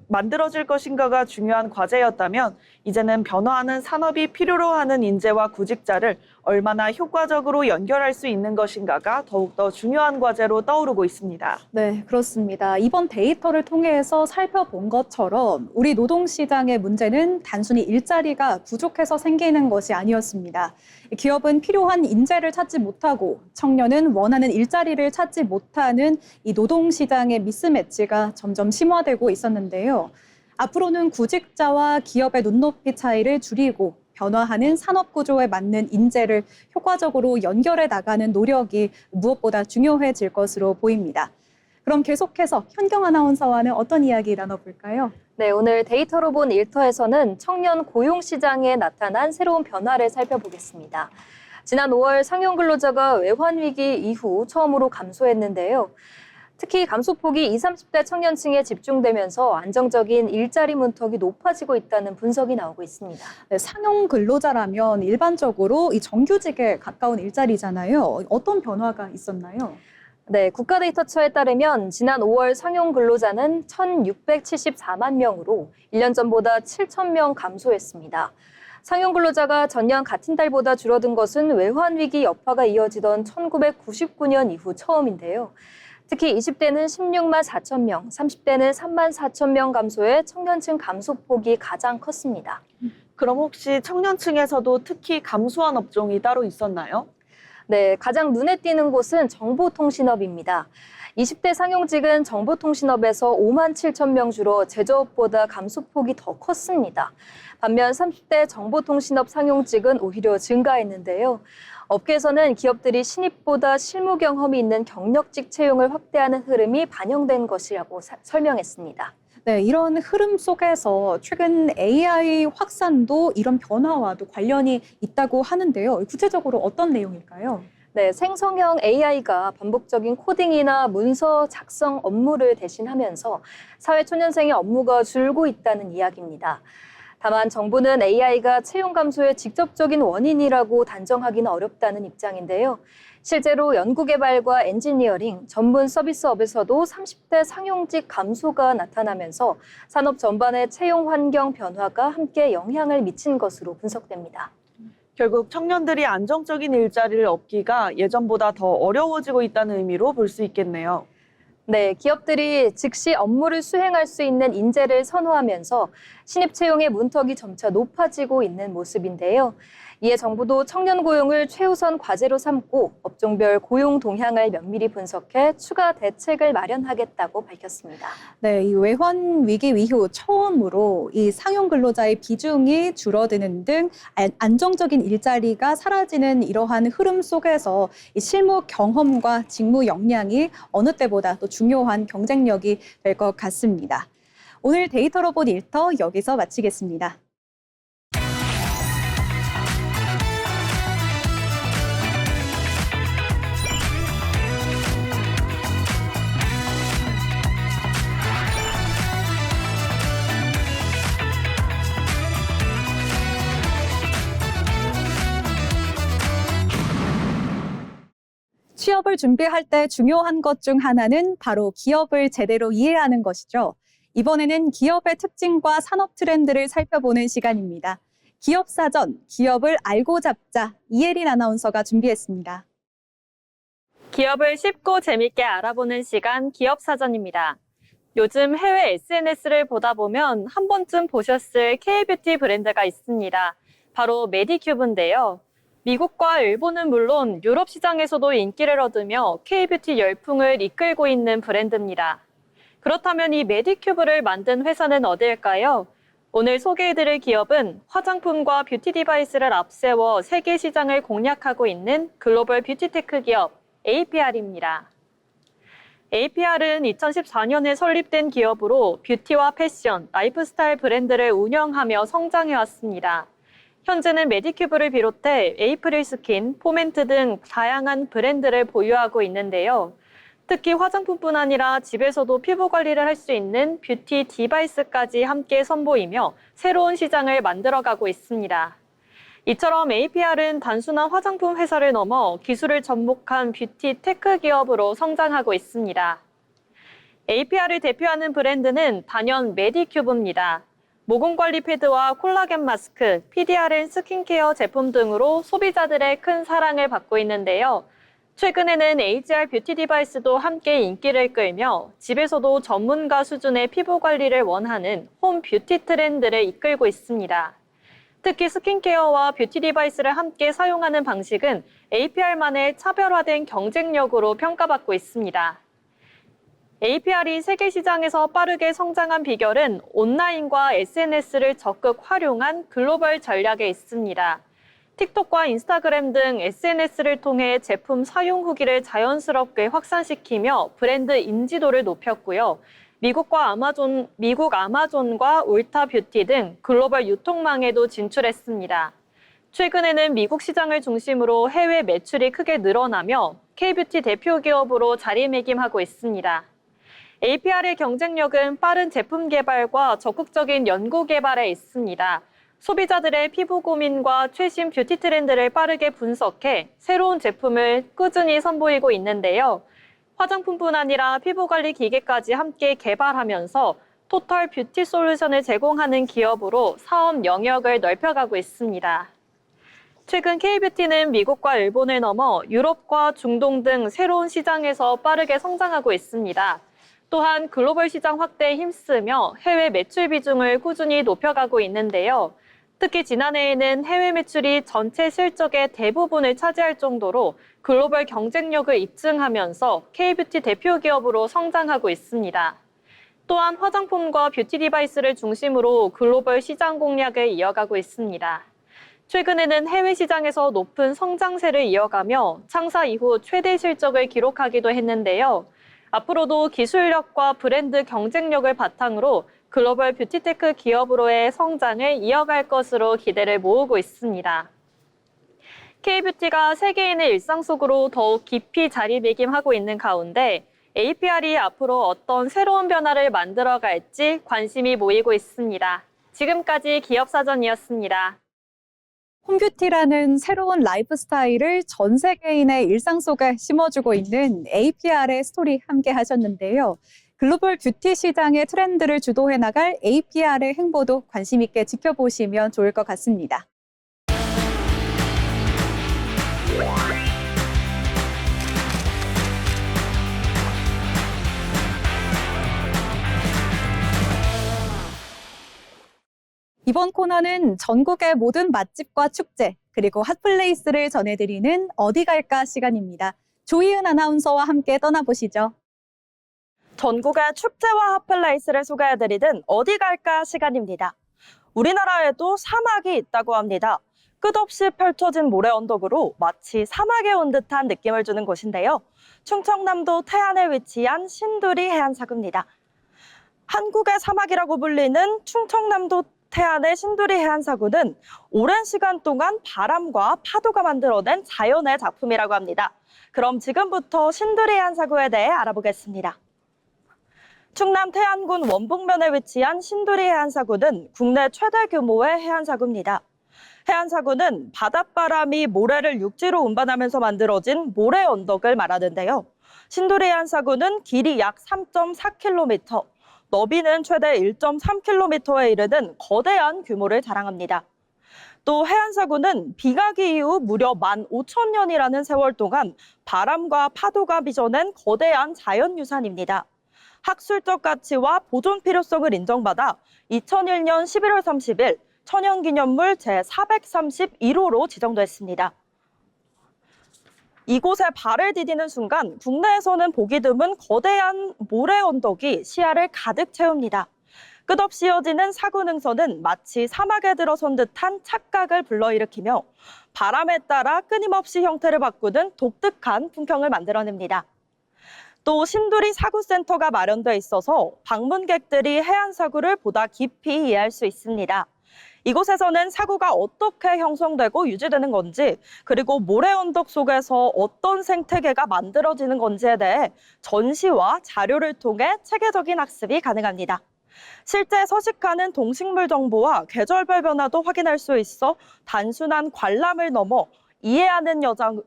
만들어질 것인가가 중요한 과제였다면 이제는 변화하는 산업이 필요로 하는 인재와 구직자를 얼마나 효과적으로 연결할 수 있는 것인가가 더욱더 중요한 과제로 떠오르고 있습니다. 네, 그렇습니다. 이번 데이터를 통해서 살펴본 것처럼 우리 노동시장의 문제는 단순히 일자리가 부족해서 생기는 것이 아니었습니다. 기업은 필요한 인재를 찾지 못하고 청년은 원하는 일자리를 찾지 못하는 이 노동시장의 미스매치가 점점 심화되고 있었는데요. 앞으로는 구직자와 기업의 눈높이 차이를 줄이고 변화하는 산업 구조에 맞는 인재를 효과적으로 연결해 나가는 노력이 무엇보다 중요해질 것으로 보입니다. 그럼 계속해서 현경 아나운서와는 어떤 이야기 나눠볼까요? 네, 오늘 데이터로 본 일터에서는 청년 고용 시장에 나타난 새로운 변화를 살펴보겠습니다. 지난 5월 상용 근로자가 외환 위기 이후 처음으로 감소했는데요. 특히 감소폭이 20, 30대 청년층에 집중되면서 안정적인 일자리 문턱이 높아지고 있다는 분석이 나오고 있습니다. 네, 상용 근로자라면 일반적으로 이 정규직에 가까운 일자리잖아요. 어떤 변화가 있었나요? 네, 국가데이터처에 따르면 지난 5월 상용 근로자는 1,674만 명으로 1년 전보다 7,000명 감소했습니다. 상용 근로자가 전년 같은 달보다 줄어든 것은 외환위기 여파가 이어지던 1999년 이후 처음인데요. 특히 20대는 16만 4천 명, 30대는 3만 4천 명 감소해 청년층 감소폭이 가장 컸습니다. 그럼 혹시 청년층에서도 특히 감소한 업종이 따로 있었나요? 네, 가장 눈에 띄는 곳은 정보통신업입니다. 20대 상용직은 정보통신업에서 5만 7천 명 줄어 제조업보다 감소폭이 더 컸습니다. 반면 30대 정보통신업 상용직은 오히려 증가했는데요. 업계에서는 기업들이 신입보다 실무 경험이 있는 경력직 채용을 확대하는 흐름이 반영된 것이라고 설명했습니다. 네, 이런 흐름 속에서 최근 AI 확산도 이런 변화와도 관련이 있다고 하는데요. 구체적으로 어떤 내용일까요? 네, 생성형 AI가 반복적인 코딩이나 문서 작성 업무를 대신하면서 사회초년생의 업무가 줄고 있다는 이야기입니다. 다만 정부는 AI가 채용 감소의 직접적인 원인이라고 단정하기는 어렵다는 입장인데요. 실제로 연구개발과 엔지니어링, 전문 서비스업에서도 30대 상용직 감소가 나타나면서 산업 전반의 채용 환경 변화가 함께 영향을 미친 것으로 분석됩니다. 결국 청년들이 안정적인 일자리를 얻기가 예전보다 더 어려워지고 있다는 의미로 볼 수 있겠네요. 네, 기업들이 즉시 업무를 수행할 수 있는 인재를 선호하면서 신입 채용의 문턱이 점차 높아지고 있는 모습인데요. 이에 정부도 청년 고용을 최우선 과제로 삼고 업종별 고용 동향을 면밀히 분석해 추가 대책을 마련하겠다고 밝혔습니다. 네, 이 외환 위기 이후 처음으로 이 상용 근로자의 비중이 줄어드는 등 안정적인 일자리가 사라지는 이러한 흐름 속에서 이 실무 경험과 직무 역량이 어느 때보다 또 중요한 경쟁력이 될 것 같습니다. 오늘 데이터로 본 일터 여기서 마치겠습니다. 취업을 준비할 때 중요한 것 중 하나는 바로 기업을 제대로 이해하는 것이죠. 이번에는 기업의 특징과 산업 트렌드를 살펴보는 시간입니다. 기업사전, 기업을 알고 잡자, 이혜린 아나운서가 준비했습니다. 기업을 쉽고 재밌게 알아보는 시간 기업사전입니다. 요즘 해외 SNS를 보다 보면 한 번쯤 보셨을 K뷰티 브랜드가 있습니다. 바로 메디큐브인데요. 미국과 일본은 물론 유럽 시장에서도 인기를 얻으며 K뷰티 열풍을 이끌고 있는 브랜드입니다. 그렇다면 이 메디큐브를 만든 회사는 어디일까요? 오늘 소개해드릴 기업은 화장품과 뷰티 디바이스를 앞세워 세계 시장을 공략하고 있는 글로벌 뷰티테크 기업 APR입니다. APR은 2014년에 설립된 기업으로 뷰티와 패션, 라이프스타일 브랜드를 운영하며 성장해왔습니다. 현재는 메디큐브를 비롯해 에이프릴 스킨, 포멘트 등 다양한 브랜드를 보유하고 있는데요. 특히 화장품뿐 아니라 집에서도 피부 관리를 할 수 있는 뷰티 디바이스까지 함께 선보이며 새로운 시장을 만들어가고 있습니다. 이처럼 APR은 단순한 화장품 회사를 넘어 기술을 접목한 뷰티 테크 기업으로 성장하고 있습니다. APR을 대표하는 브랜드는 단연 메디큐브입니다. 모공 관리 패드와 콜라겐 마스크, PDRN 스킨케어 제품 등으로 소비자들의 큰 사랑을 받고 있는데요. 최근에는 AGR 뷰티 디바이스도 함께 인기를 끌며 집에서도 전문가 수준의 피부 관리를 원하는 홈 뷰티 트렌드를 이끌고 있습니다. 특히 스킨케어와 뷰티 디바이스를 함께 사용하는 방식은 APR만의 차별화된 경쟁력으로 평가받고 있습니다. APR이 세계 시장에서 빠르게 성장한 비결은 온라인과 SNS를 적극 활용한 글로벌 전략에 있습니다. 틱톡과 인스타그램 등 SNS를 통해 제품 사용 후기를 자연스럽게 확산시키며 브랜드 인지도를 높였고요. 미국 아마존과 울타 뷰티 등 글로벌 유통망에도 진출했습니다. 최근에는 미국 시장을 중심으로 해외 매출이 크게 늘어나며 K뷰티 대표 기업으로 자리매김하고 있습니다. APR의 경쟁력은 빠른 제품 개발과 적극적인 연구 개발에 있습니다. 소비자들의 피부 고민과 최신 뷰티 트렌드를 빠르게 분석해 새로운 제품을 꾸준히 선보이고 있는데요. 화장품뿐 아니라 피부 관리 기계까지 함께 개발하면서 토탈 뷰티 솔루션을 제공하는 기업으로 사업 영역을 넓혀가고 있습니다. 최근 K뷰티는 미국과 일본을 넘어 유럽과 중동 등 새로운 시장에서 빠르게 성장하고 있습니다. 또한 글로벌 시장 확대에 힘쓰며 해외 매출 비중을 꾸준히 높여가고 있는데요. 특히 지난해에는 해외 매출이 전체 실적의 대부분을 차지할 정도로 글로벌 경쟁력을 입증하면서 K뷰티 대표 기업으로 성장하고 있습니다. 또한 화장품과 뷰티 디바이스를 중심으로 글로벌 시장 공략을 이어가고 있습니다. 최근에는 해외 시장에서 높은 성장세를 이어가며 창사 이후 최대 실적을 기록하기도 했는데요. 앞으로도 기술력과 브랜드 경쟁력을 바탕으로 글로벌 뷰티테크 기업으로의 성장을 이어갈 것으로 기대를 모으고 있습니다. K뷰티가 세계인의 일상 속으로 더욱 깊이 자리매김하고 있는 가운데 APR이 앞으로 어떤 새로운 변화를 만들어갈지 관심이 모이고 있습니다. 지금까지 기업사전이었습니다. 홈뷰티라는 새로운 라이프 스타일을 전 세계인의 일상 속에 심어주고 있는 APR의 스토리 함께 하셨는데요. 글로벌 뷰티 시장의 트렌드를 주도해 나갈 APR의 행보도 관심 있게 지켜보시면 좋을 것 같습니다. 이번 코너는 전국의 모든 맛집과 축제, 그리고 핫플레이스를 전해드리는 어디 갈까 시간입니다. 조희은 아나운서와 함께 떠나보시죠. 전국의 축제와 핫플레이스를 소개해드리는 어디 갈까 시간입니다. 우리나라에도 사막이 있다고 합니다. 끝없이 펼쳐진 모래 언덕으로 마치 사막에 온 듯한 느낌을 주는 곳인데요. 충청남도 태안에 위치한 신두리 해안사구입니다. 한국의 사막이라고 불리는 충청남도 태안의 신두리 해안사구는 오랜 시간 동안 바람과 파도가 만들어낸 자연의 작품이라고 합니다. 그럼 지금부터 신두리 해안사구에 대해 알아보겠습니다. 충남 태안군 원북면에 위치한 신두리 해안사구는 국내 최대 규모의 해안사구입니다. 해안사구는 바닷바람이 모래를 육지로 운반하면서 만들어진 모래 언덕을 말하는데요. 신두리 해안사구는 길이 약 3.4km, 너비는 최대 1.3km에 이르는 거대한 규모를 자랑합니다. 또 해안사구는 비가기 이후 무려 15,000년이라는 세월 동안 바람과 파도가 빚어낸 거대한 자연유산입니다. 학술적 가치와 보존 필요성을 인정받아 2001년 11월 30일 천연기념물 제431호로 지정됐습니다. 이곳에 발을 디디는 순간 국내에서는 보기 드문 거대한 모래 언덕이 시야를 가득 채웁니다. 끝없이 이어지는 사구 능선은 마치 사막에 들어선 듯한 착각을 불러일으키며 바람에 따라 끊임없이 형태를 바꾸는 독특한 풍경을 만들어냅니다. 또 신두리 사구센터가 마련돼 있어서 방문객들이 해안사구를 보다 깊이 이해할 수 있습니다. 이곳에서는 사구가 어떻게 형성되고 유지되는 건지, 그리고 모래 언덕 속에서 어떤 생태계가 만들어지는 건지에 대해 전시와 자료를 통해 체계적인 학습이 가능합니다. 실제 서식하는 동식물 정보와 계절별 변화도 확인할 수 있어 단순한 관람을 넘어 이해하는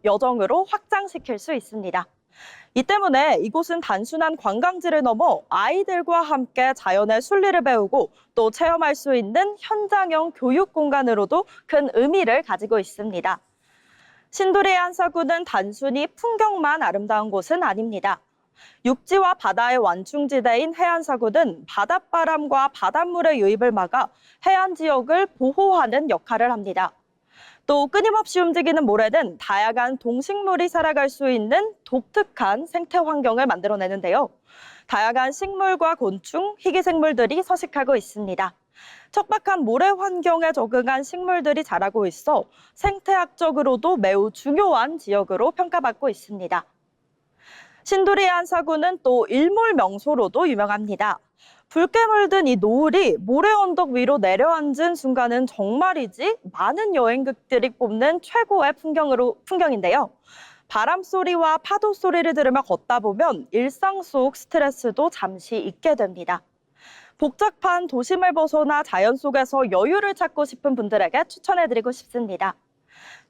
여정으로 확장시킬 수 있습니다. 이 때문에 이곳은 단순한 관광지를 넘어 아이들과 함께 자연의 순리를 배우고 또 체험할 수 있는 현장형 교육 공간으로도 큰 의미를 가지고 있습니다. 신두리 해안사구는 단순히 풍경만 아름다운 곳은 아닙니다. 육지와 바다의 완충지대인 해안사구는 바닷바람과 바닷물의 유입을 막아 해안 지역을 보호하는 역할을 합니다. 또 끊임없이 움직이는 모래는 다양한 동식물이 살아갈 수 있는 독특한 생태 환경을 만들어내는데요. 다양한 식물과 곤충, 희귀생물들이 서식하고 있습니다. 척박한 모래 환경에 적응한 식물들이 자라고 있어 생태학적으로도 매우 중요한 지역으로 평가받고 있습니다. 신두리 해안사구는 또 일몰 명소로도 유명합니다. 붉게 물든 이 노을이 모래 언덕 위로 내려앉은 순간은 정말이지 많은 여행객들이 꼽는 최고의 풍경인데요. 바람 소리와 파도 소리를 들으며 걷다 보면 일상 속 스트레스도 잠시 잊게 됩니다. 복잡한 도심을 벗어나 자연 속에서 여유를 찾고 싶은 분들에게 추천해드리고 싶습니다.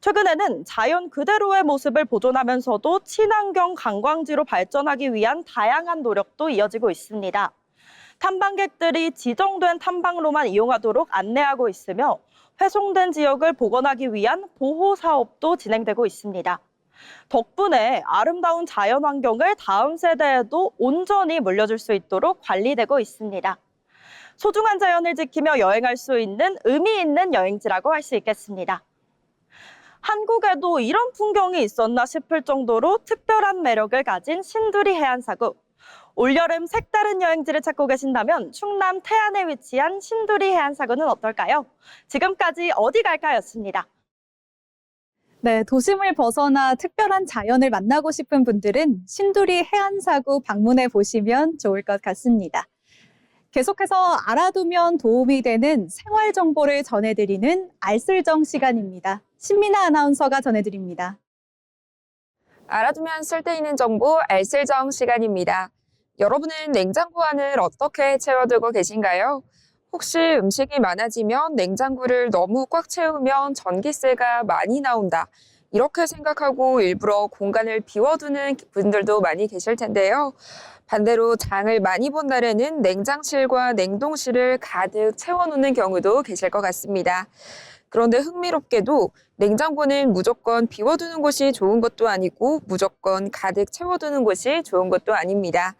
최근에는 자연 그대로의 모습을 보존하면서도 친환경 관광지로 발전하기 위한 다양한 노력도 이어지고 있습니다. 탐방객들이 지정된 탐방로만 이용하도록 안내하고 있으며 훼손된 지역을 복원하기 위한 보호 사업도 진행되고 있습니다. 덕분에 아름다운 자연 환경을 다음 세대에도 온전히 물려줄 수 있도록 관리되고 있습니다. 소중한 자연을 지키며 여행할 수 있는 의미 있는 여행지라고 할 수 있겠습니다. 한국에도 이런 풍경이 있었나 싶을 정도로 특별한 매력을 가진 신두리 해안사구. 올여름 색다른 여행지를 찾고 계신다면 충남 태안에 위치한 신두리 해안사구는 어떨까요? 지금까지 어디 갈까였습니다. 네, 도심을 벗어나 특별한 자연을 만나고 싶은 분들은 신두리 해안사구 방문해 보시면 좋을 것 같습니다. 계속해서 알아두면 도움이 되는 생활 정보를 전해드리는 알쓸정 시간입니다. 신민아 아나운서가 전해드립니다. 알아두면 쓸데있는 정보 알쓸정 시간입니다. 여러분은 냉장고 안을 어떻게 채워두고 계신가요? 혹시 음식이 많아지면 냉장고를 너무 꽉 채우면 전기세가 많이 나온다. 이렇게 생각하고 일부러 공간을 비워두는 분들도 많이 계실 텐데요. 반대로 장을 많이 본 날에는 냉장실과 냉동실을 가득 채워놓는 경우도 계실 것 같습니다. 그런데 흥미롭게도 냉장고는 무조건 비워두는 곳이 좋은 것도 아니고 무조건 가득 채워두는 곳이 좋은 것도 아닙니다.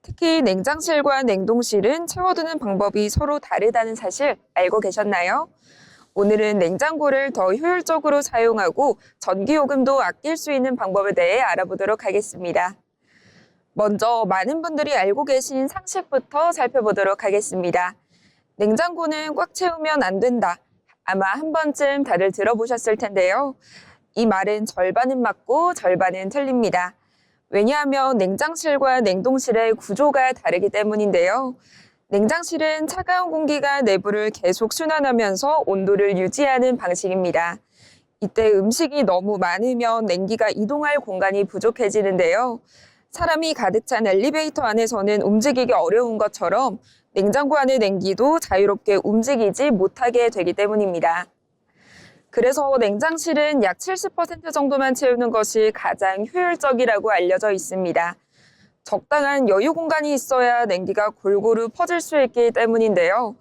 특히 냉장실과 냉동실은 채워두는 방법이 서로 다르다는 사실 알고 계셨나요? 오늘은 냉장고를 더 효율적으로 사용하고 전기요금도 아낄 수 있는 방법에 대해 알아보도록 하겠습니다. 먼저 많은 분들이 알고 계신 상식부터 살펴보도록 하겠습니다. 냉장고는 꽉 채우면 안 된다. 아마 한 번쯤 다들 들어보셨을 텐데요. 이 말은 절반은 맞고 절반은 틀립니다. 왜냐하면 냉장실과 냉동실의 구조가 다르기 때문인데요. 냉장실은 차가운 공기가 내부를 계속 순환하면서 온도를 유지하는 방식입니다. 이때 음식이 너무 많으면 냉기가 이동할 공간이 부족해지는데요. 사람이 가득 찬 엘리베이터 안에서는 움직이기 어려운 것처럼 냉장고 안의 냉기도 자유롭게 움직이지 못하게 되기 때문입니다. 그래서 냉장실은 약 70% 정도만 채우는 것이 가장 효율적이라고 알려져 있습니다. 적당한 여유 공간이 있어야 냉기가 골고루 퍼질 수 있기 때문인데요.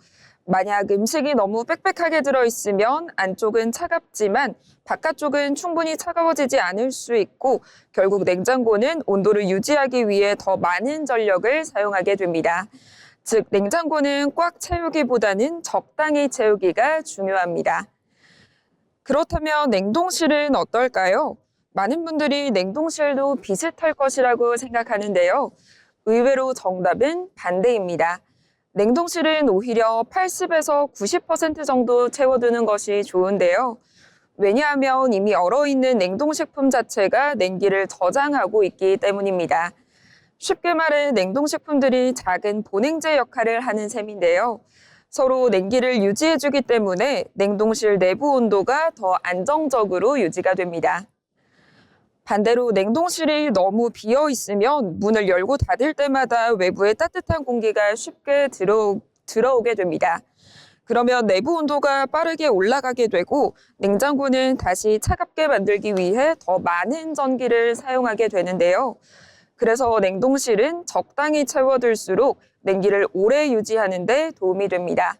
만약 음식이 너무 빽빽하게 들어있으면 안쪽은 차갑지만 바깥쪽은 충분히 차가워지지 않을 수 있고 결국 냉장고는 온도를 유지하기 위해 더 많은 전력을 사용하게 됩니다. 즉, 냉장고는 꽉 채우기보다는 적당히 채우기가 중요합니다. 그렇다면 냉동실은 어떨까요? 많은 분들이 냉동실도 비슷할 것이라고 생각하는데요. 의외로 정답은 반대입니다. 냉동실은 오히려 80에서 90% 정도 채워두는 것이 좋은데요. 왜냐하면 이미 얼어있는 냉동식품 자체가 냉기를 저장하고 있기 때문입니다. 쉽게 말해 냉동식품들이 작은 보냉제 역할을 하는 셈인데요. 서로 냉기를 유지해주기 때문에 냉동실 내부 온도가 더 안정적으로 유지가 됩니다. 반대로 냉동실이 너무 비어 있으면 문을 열고 닫을 때마다 외부에 따뜻한 공기가 쉽게 들어오게 됩니다. 그러면 내부 온도가 빠르게 올라가게 되고 냉장고는 다시 차갑게 만들기 위해 더 많은 전기를 사용하게 되는데요. 그래서 냉동실은 적당히 채워둘수록 냉기를 오래 유지하는 데 도움이 됩니다.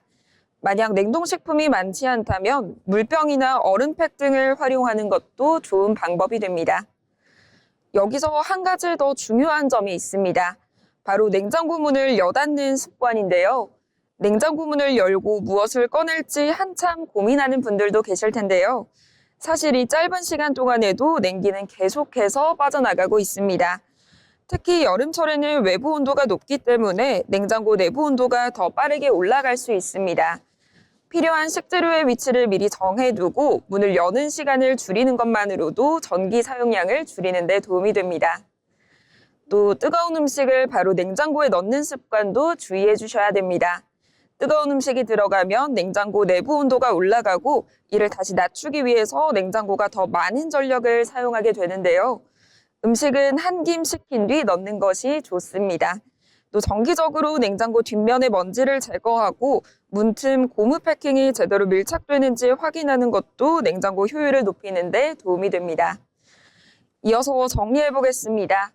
만약 냉동식품이 많지 않다면 물병이나 얼음팩 등을 활용하는 것도 좋은 방법이 됩니다. 여기서 한 가지 더 중요한 점이 있습니다. 바로 냉장고 문을 여닫는 습관인데요. 냉장고 문을 열고 무엇을 꺼낼지 한참 고민하는 분들도 계실 텐데요. 사실 이 짧은 시간 동안에도 냉기는 계속해서 빠져나가고 있습니다. 특히 여름철에는 외부 온도가 높기 때문에 냉장고 내부 온도가 더 빠르게 올라갈 수 있습니다. 필요한 식재료의 위치를 미리 정해두고 문을 여는 시간을 줄이는 것만으로도 전기 사용량을 줄이는 데 도움이 됩니다. 또 뜨거운 음식을 바로 냉장고에 넣는 습관도 주의해 주셔야 됩니다. 뜨거운 음식이 들어가면 냉장고 내부 온도가 올라가고 이를 다시 낮추기 위해서 냉장고가 더 많은 전력을 사용하게 되는데요. 음식은 한 김 식힌 뒤 넣는 것이 좋습니다. 또 정기적으로 냉장고 뒷면의 먼지를 제거하고 문틈 고무 패킹이 제대로 밀착되는지 확인하는 것도 냉장고 효율을 높이는 데 도움이 됩니다. 이어서 정리해 보겠습니다.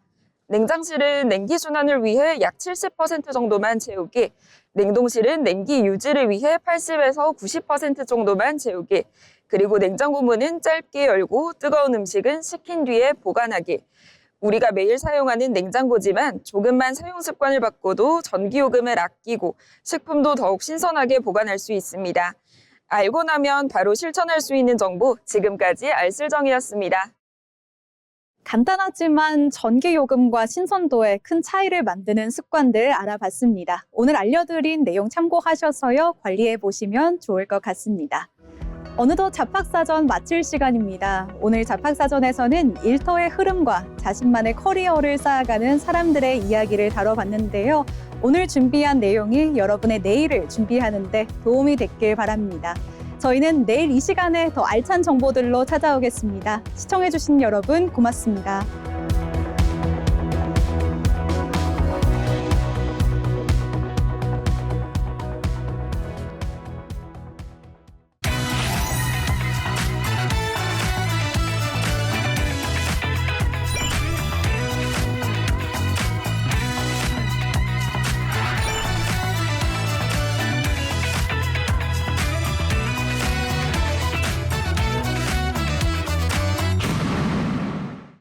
냉장실은 냉기 순환을 위해 약 70% 정도만 채우기, 냉동실은 냉기 유지를 위해 80에서 90% 정도만 채우기, 그리고 냉장고 문은 짧게 열고 뜨거운 음식은 식힌 뒤에 보관하기. 우리가 매일 사용하는 냉장고지만 조금만 사용 습관을 바꿔도 전기요금을 아끼고 식품도 더욱 신선하게 보관할 수 있습니다. 알고 나면 바로 실천할 수 있는 정보, 지금까지 알쓸정이었습니다. 간단하지만 전기요금과 신선도에 큰 차이를 만드는 습관들 알아봤습니다. 오늘 알려드린 내용 참고하셔서요, 관리해 보시면 좋을 것 같습니다. 어느덧 잡학사전 마칠 시간입니다. 오늘 잡학사전에서는 일터의 흐름과 자신만의 커리어를 쌓아가는 사람들의 이야기를 다뤄봤는데요. 오늘 준비한 내용이 여러분의 내일을 준비하는 데 도움이 됐길 바랍니다. 저희는 내일 이 시간에 더 알찬 정보들로 찾아오겠습니다. 시청해주신 여러분 고맙습니다.